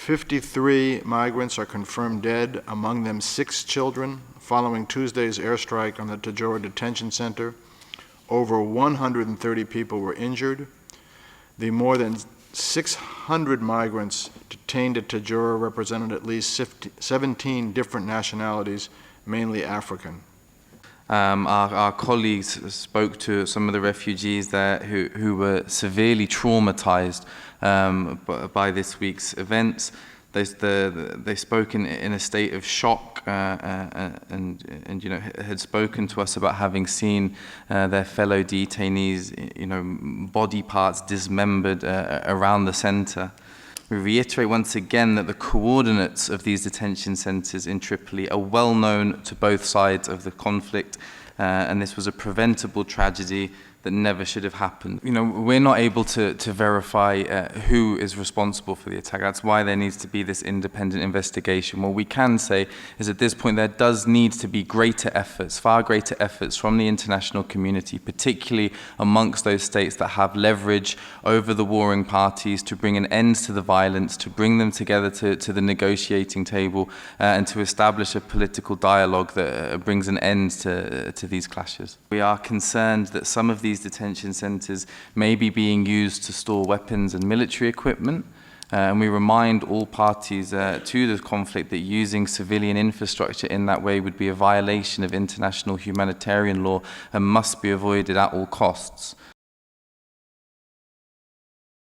53 migrants are confirmed dead, among them 6 children, following Tuesday's airstrike on the Tajoura detention center. Over 130 people were injured. The more than 600 migrants detained at Tajoura represented at least 17 different nationalities, mainly African. Our colleagues spoke to some of the refugees there who were severely traumatized by this week's events. They spoke in a state of shock and had spoken to us about having seen their fellow detainees, body parts dismembered around the center. We reiterate once again that the coordinates of these detention centers in Tripoli are well known to both sides of the conflict, and this was a preventable tragedy that never should have happened. We're not able to verify who is responsible for the attack. That's why there needs to be this independent investigation. What we can say is at this point there does need to be greater efforts, far greater efforts from the international community, particularly amongst those states that have leverage over the warring parties, to bring an end to the violence, to bring them together to the negotiating table, and to establish a political dialogue that brings an end to these clashes. We are concerned that some of these detention centers may be being used to store weapons and military equipment. And we remind all parties to the conflict that using civilian infrastructure in that way would be a violation of international humanitarian law and must be avoided at all costs.